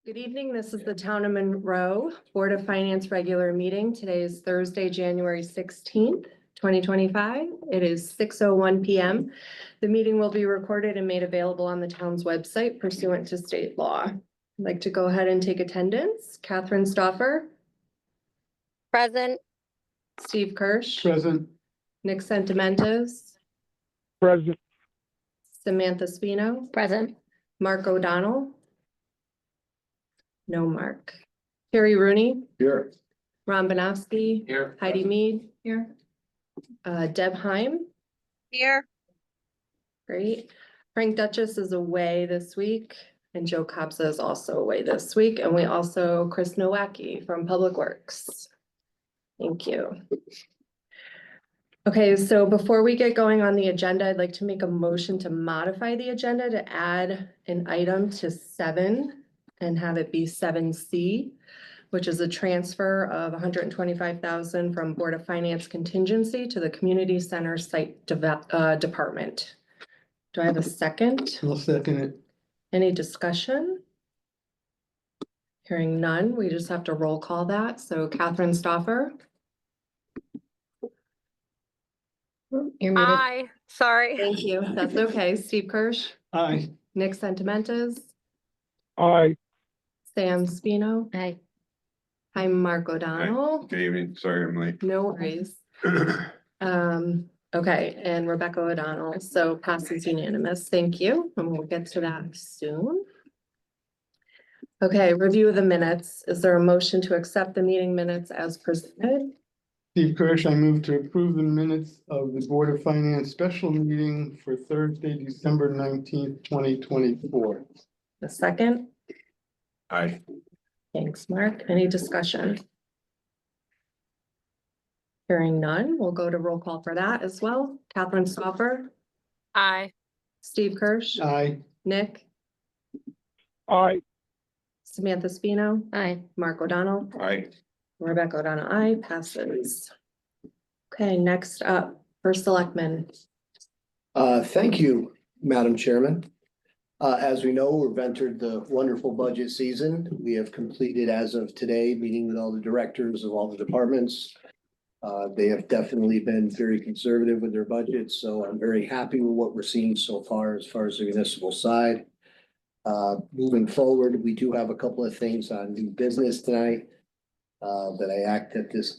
Good evening. This is the Town of Monroe Board of Finance regular meeting. Today is Thursday, January 16th, 2025. It is 6:01 p.m. The meeting will be recorded and made available on the town's website pursuant to state law. I'd like to go ahead and take attendance. Catherine Stoffer, Present. Steve Kirsch, Present. Nick Sentimentes, Present. Samantha Spino, Present. Mark O'Donnell. No Mark. Terry Rooney, Here. Ron Banowski, Here. Heidi Mead. Here. Deb Heim, Here. great. Frank Duchess is away this week and Joe Copsa is also away this week. And we also, Chris Nowacki from Public Works. Thank you. Okay, so before we get going on the agenda, I'd like to make a motion to modify the agenda to add an item to 7 and have it be 7C, which is a transfer of $125,000 from Board of Finance contingency to the Community Center Site Department. Do I have a second? I'll second it. Any discussion? Hearing none, we just have to roll call that. So Catherine Stoffer, You're muted. Aye. Sorry. thank you. That's okay. Steve Kirsch, Aye. Nick Sentimentes, Aye. Sam Spino. Aye. I'm Mark O'Donnell. Good evening. Sorry, I'm late. No worries. Okay, and Rebecca O'Donnell. So passes unanimous. Thank you. And we'll get to that soon. Okay, review of the minutes. Is there a motion to accept the meeting minutes as presented? Steve Kirsch, I move to approve the minutes of the Board of Finance special meeting for Thursday, December 19th, 2024. A second? Aye. Thanks, Mark. Any discussion? Hearing none, we'll go to roll call for that as well. Catherine Stoffer, Aye. Steve Kirsch, Aye. Nick, Aye. Samantha Spino, Aye. Mark O'Donnell, Aye. Rebecca O'Donnell, aye, passes. Okay, next up, first selectman. Thank you, Madam Chairman. As we know, we've entered the wonderful budget season. We have completed as of today, meeting with all the directors of all the departments. They have definitely been very conservative with their budgets, so I'm very happy with what we're seeing so far as the municipal side. Moving forward, we do have a couple of things on new business tonight that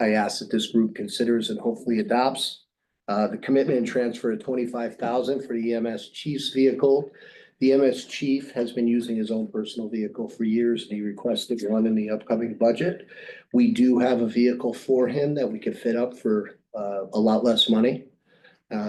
I ask that this group considers and hopefully adopts. The commitment and transfer of $25,000 for the EMS chief's vehicle. The EMS chief has been using his own personal vehicle for years and he requested one in the upcoming budget. We do have a vehicle for him that we could fit up for a lot less money.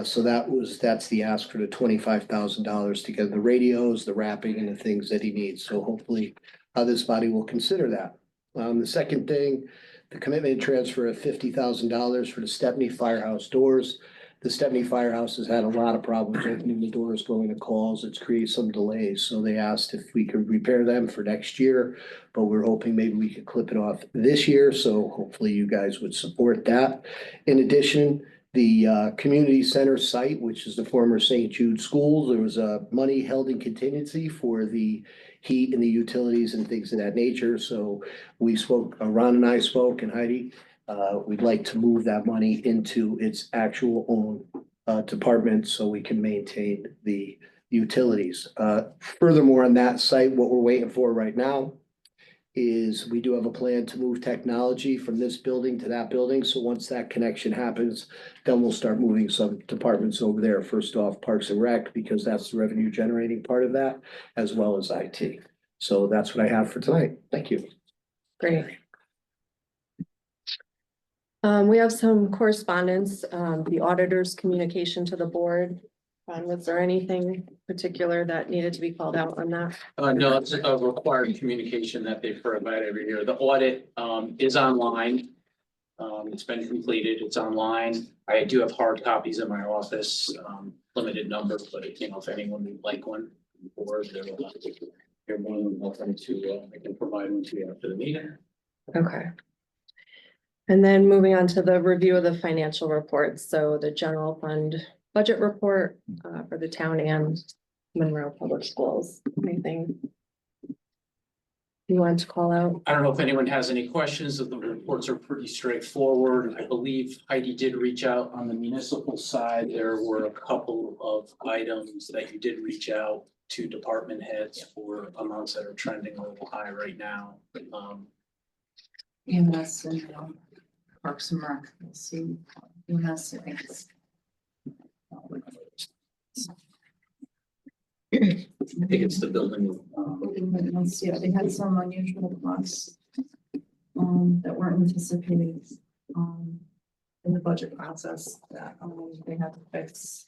So that's the ask for the $25,000 to get the radios, the wrapping and the things that he needs. So hopefully this body will consider that. The second thing, the commitment and transfer of $50,000 for the Stepney Firehouse doors. The Stepney Firehouse has had a lot of problems opening the doors, going to calls. It's created some delays. So they asked if we could repair them for next year, but we're hoping maybe we could clip it off this year. So hopefully you guys would support that. In addition, the community center site, which is the former St. Jude Schools, there was money held in contingency for the heat and the utilities and things of that nature. So we spoke, Ron and I spoke, and Heidi, we'd like to move that money into its actual own department so we can maintain the utilities. Furthermore, on that site, what we're waiting for right now is we do have a plan to move technology from this building to that building. So once that connection happens, then we'll start moving some departments over there. First off, Parks and Rec, because that's the revenue generating part of that, as well as IT. So that's what I have for tonight. Thank you. Great. We have some correspondence, the auditor's communication to the board. Was there anything particular that needed to be called out on that? No, it's a required communication that they provide every year. The audit is online. It's been completed, it's online. I do have hard copies in my office, limited number, but if anyone would like one, or they're more than welcome to, I can provide one to you after the meeting. Okay. And then moving on to the review of the financial reports. So the general fund budget report for the town and Monroe Public Schools. Anything you want to call out? I don't know if anyone has any questions. The reports are pretty straightforward. I believe Heidi did reach out on the municipal side. There were a couple of items that you did reach out to department heads for amounts that are trending a little high right now. EMS and Parks and Rec, we'll see. EMS, I think it's. I think it's the building. Maintenance, yeah, they had some unusual costs. That weren't anticipated, in the budget process that, they had to fix.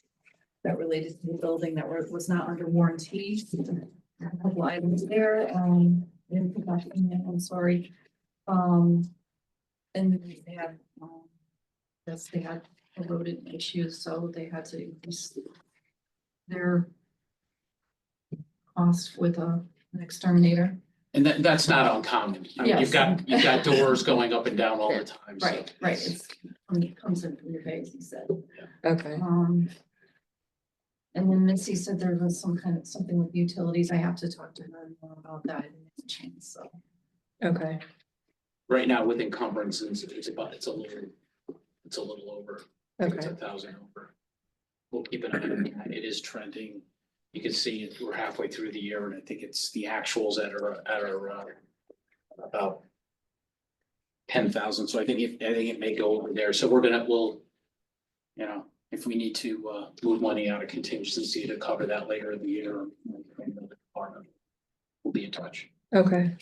That related to the building that was not under warranty. A couple items there, I didn't put that in yet, I'm sorry. And then they had, yes, they had eroded issues, so they had to increase their cost with an exterminator. And that's not uncommon. I mean, you've got doors going up and down all the time. so. Right, it comes in from your base, he said. Okay, And then Missy said there was something with utilities, I have to talk to her more about that, I didn't have a chance, so. okay, Right now with encumbrances, it's a little over. I think it's okay, 1,000 over. We'll keep an eye on that. It is trending. You can see it, we're halfway through the year, and I think it's the actuals that are about 10,000. So I think it may go over there. So we'll, you know, if we need to move money out of contingency to cover that later in the year, we'll be in touch. okay.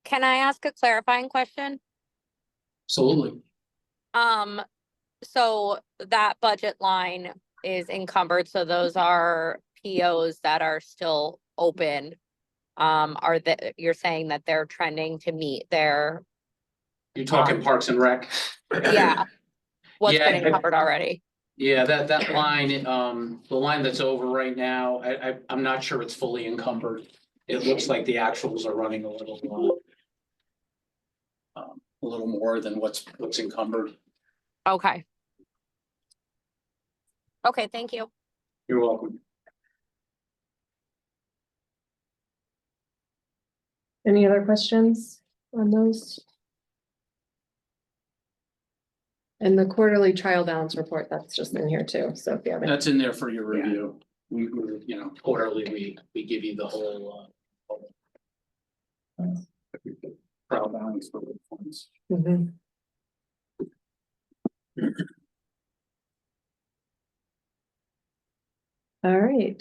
Can I ask a clarifying question? Absolutely. So that budget line is encumbered, so those are POs that are still open. You're saying that they're trending to meet their, You're talking Parks and Rec? yeah. What's Yeah, been encumbered already? Yeah, that line, the line that's over right now, I'm not sure it's fully encumbered. It looks like the actuals are running a little more than what's encumbered. Okay. Okay, thank you. You're welcome. Any other questions on those? And the quarterly trial balance report, that's just in here too, so if you have any. That's in there for your review. We, you know, quarterly, we give you the whole trial balance for the funds. Mhm. All right,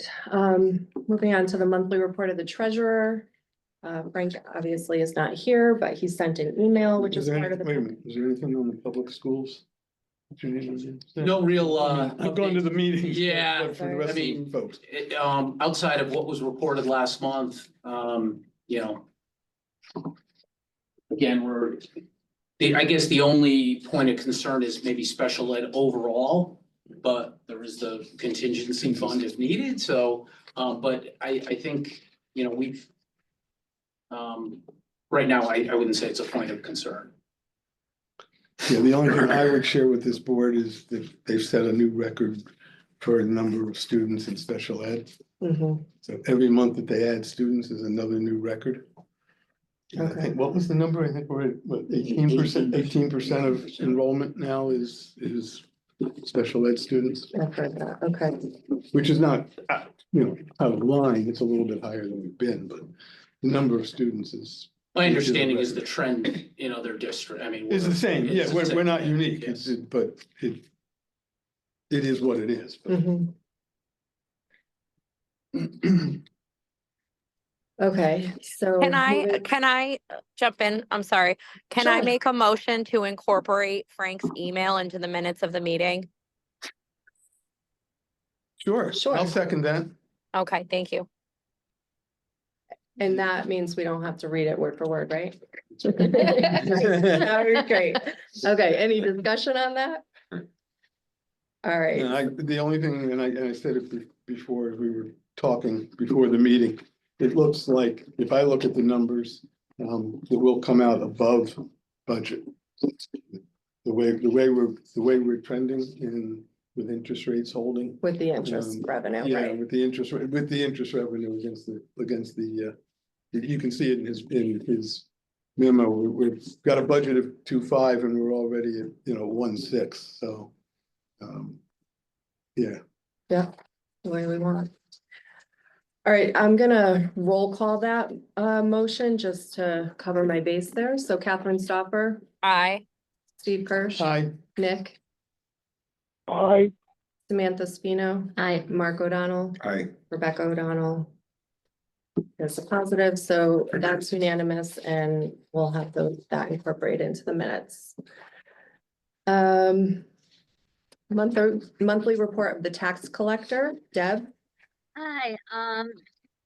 moving on to the monthly report of the treasurer. Frank obviously is not here, but he sent an email, which is part of the. Wait a minute, is there anything on the public schools? that you need to say? No real, I've gone to the meetings. Yeah, but for the I rest of the mean, folks. Outside of what was reported last month, you know. Again, I guess the only point of concern is maybe special ed overall, but there is the contingency fund if needed, so, but I think, you know, we've. Right now, I wouldn't say it's a point of concern. Yeah, the only thing I would share with this board is that they've set a new record for a number of students in special ed. Mhm. So every month that they add students is another new record. And I Okay. think, what was the number? I think we're at, what, 18% of enrollment now is special ed students, I've heard that, okay. which is not, you know, out of line. It's a little bit higher than we've been, but the number of students is. My understanding is the trend in other districts, I mean. It's the same, yeah, it's the we're same. not unique, Yes. but it is what it is. Mhm. Okay, so. Can moving- I jump in? I'm sorry. Can I Sure. make a motion to incorporate Frank's email into the minutes of the meeting? Sure, Sure. I'll second that. Okay, thank you. And that means we don't have to read it word for word, right? All right, great. Okay, any discussion on that? All right, And the only thing, and I said it before, as we were talking before the meeting, it looks like, if I look at the numbers, it will come out above budget. The way we're trending in with interest rates holding. With the interest revenue, Yeah, right? with the interest, with the interest revenue against the, you can see it in his memo, we've got a budget of 2.5 and we're already at, 1.6, so. Yeah, Yeah, the way we want. All right, I'm gonna roll call that motion just to cover my base there. So Catherine Stopper, Aye. Steve Kirsch, hi, Nick, Aye. Samantha Spino. Aye. Mark O'Donnell, Aye. Rebecca O'Donnell. Is a positive, so that's unanimous and we'll have that incorporated into the minutes. Monthly report of the tax collector, Deb. Hi,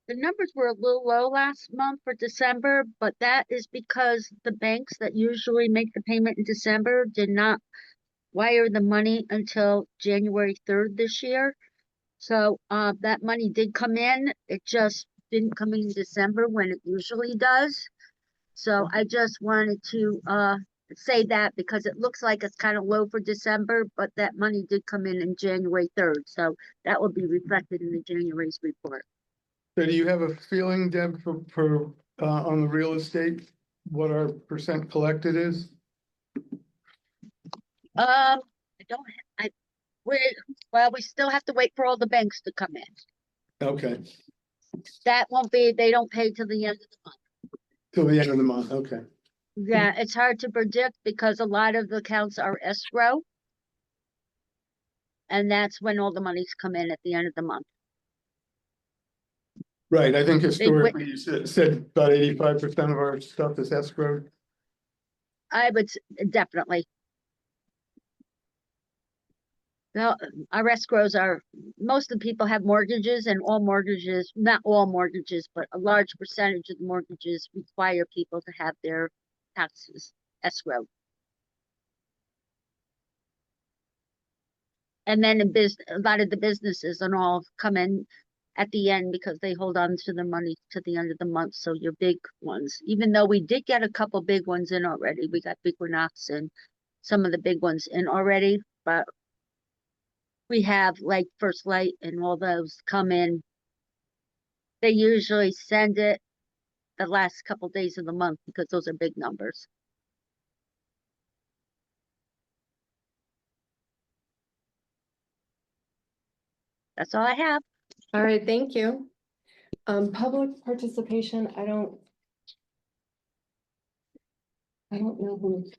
the numbers were a little low last month for December, but that is because the banks that usually make the payment in December did not wire the money until January 3rd this year. So, that money did come in, it just didn't come in December when it usually does. So I just wanted to, say that because it looks like it's kind of low for December, but that money did come in January 3rd, so that will be reflected in the January's report. so do you have a feeling, Deb, for on the real estate, what our percent collected is? I don't, we still have to wait for all the banks to come in. Okay, That won't be, they don't pay till the end of the month. till the end of the month, okay. Yeah, it's hard to predict because a lot of the accounts are escrow. And that's when all the monies come in at the end of the month. Right, I think historically you said about 85% of our stuff is escrowed. I would definitely. No, our escrows are, most of the people have mortgages and all mortgages, not all mortgages, but a large percentage of the mortgages require people to have their taxes escrowed. And then a lot of the businesses and all come in at the end because they hold on to the money to the end of the month. So your big ones, even though we did get a couple big ones in already, we got Big Knox and some of the big ones in already, but we have like First Light and all those come in. They usually send it the last couple days of the month because those are big numbers. That's all I have. All right, thank you. Public participation, I don't know who.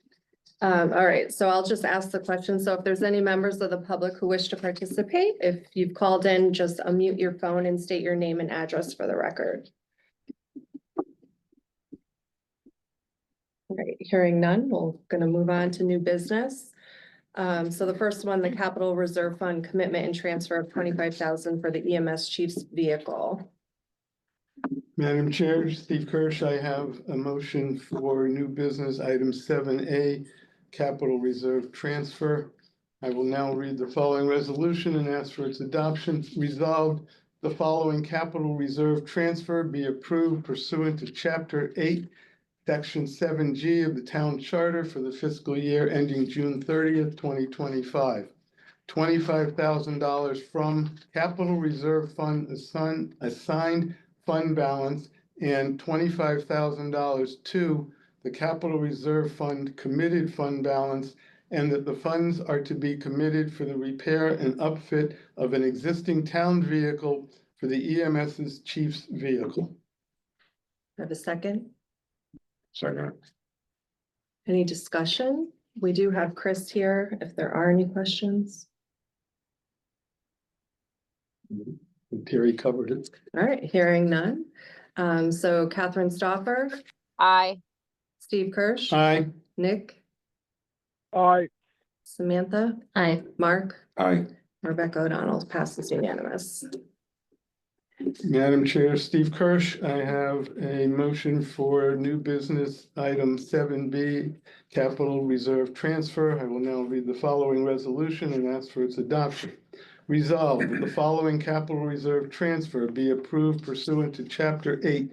All right, so I'll just ask the question. So if there's any members of the public who wish to participate, if you've called in, just unmute your phone and state your name and address for the record. All right, hearing none, we're gonna move on to new business. So the first one, the Capital Reserve Fund commitment and transfer of 25,000 for the EMS chief's vehicle. Madam Chair, Steve Kirsch, I have a motion for new business item 7A, capital reserve transfer. I will now read the following resolution and ask for its adoption. Resolved, the following capital reserve transfer be approved pursuant to Chapter 8, Section 7G of the Town Charter for the fiscal year ending June 30th, 2025. $25,000 from Capital Reserve Fund assigned fund balance and $25,000 to the Capital Reserve Fund committed fund balance, and that the funds are to be committed for the repair and upfit of an existing town vehicle for the EMS's chief's vehicle. Have a second? Second. Any discussion? We do have Chris here if there are any questions. Terry covered it. All right, hearing none. So Catherine Stoffer, Aye. Steve Kirsch, Aye. Nick, Aye. Samantha. Aye. Mark, Aye. Rebecca O'Donnell passes unanimous. Madam Chair, Steve Kirsch, I have a motion for new business item 7B, capital reserve transfer. I will now read the following resolution and ask for its adoption. Resolved that the following capital reserve transfer be approved pursuant to Chapter 8,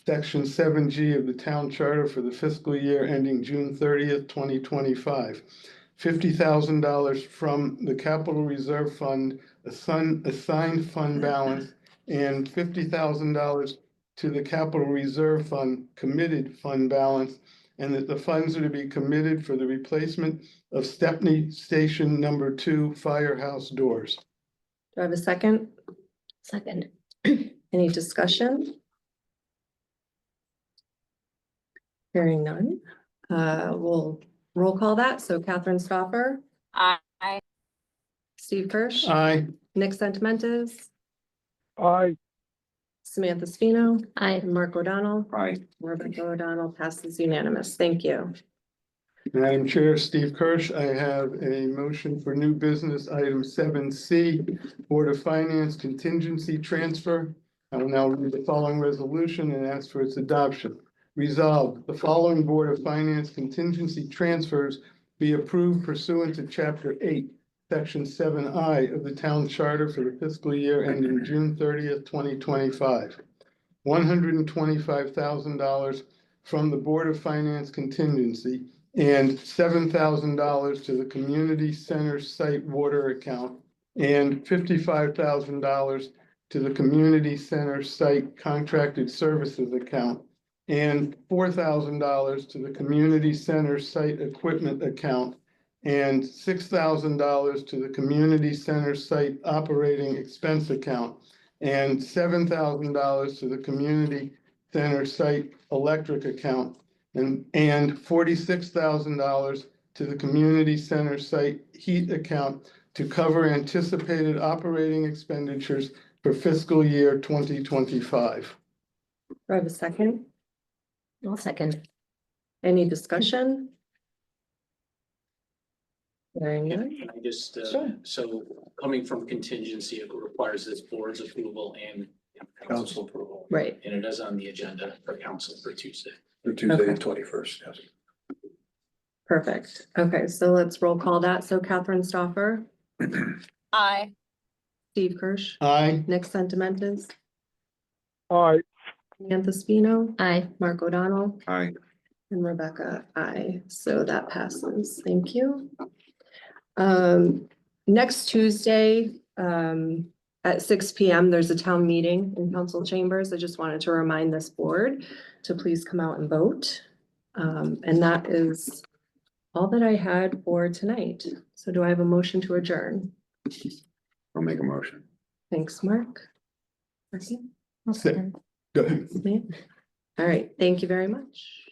Section 7G of the Town Charter for the fiscal year ending June 30th, 2025. $50,000 from the capital reserve fund, assigned fund balance, and $50,000 to the capital reserve fund, committed fund balance, and that the funds are to be committed for the replacement of Stepney Station Number 2 firehouse doors. Do I have a second? Second. Any discussion? Hearing none, we'll roll call that. So Catherine Stoffer, I, Steve Kirsch, Aye. Nick Sentimentes, aye, Samantha Spino, Aye. and Mark O'Donnell. aye, Rebecca O'Donnell passes unanimous. Thank you. Madam Chair, Steve Kirsch, I have a motion for new business item 7C, Board of Finance contingency transfer. I will now read the following resolution and ask for its adoption. Resolved, the following Board of Finance contingency transfers be approved pursuant to Chapter 8, Section 7I of the Town Charter for the fiscal year ending June 30th, 2025. $125,000 from the Board of Finance contingency and $7,000 to the Community Center Site Water account and $55,000 to the Community Center Site Contracted Services account and $4,000 to the Community Center Site Equipment account and $6,000 to the Community Center Site Operating Expense account and $7,000 to the Community Center Site Electric account and $46,000 to the Community Center Site Heat account to cover anticipated operating expenditures for fiscal year 2025. Do I have a second? I'll second. Any discussion? Hearing none. Can I just, Sure. so coming from contingency, it requires this board's approval and Council approval Right, And it is on the agenda for council for Tuesday. for Tuesday, Okay. the 21st, yes. perfect. Okay, so let's roll call that. So Catherine Stoffer, I, Steve Kirsch, Aye. Nick Sentimentes, aye, Samantha Spino, Aye. Mark O'Donnell, aye. and Rebecca, I. So that passes. Thank you. Next Tuesday, at 6 PM, there's a town meeting in council chambers. I just wanted to remind this board to please come out and vote. And that is all that I had for tonight. So do I have a motion to adjourn? I'll make a motion. Thanks, Mark. Marcy? I'll second. Go ahead. All right, thank you very much.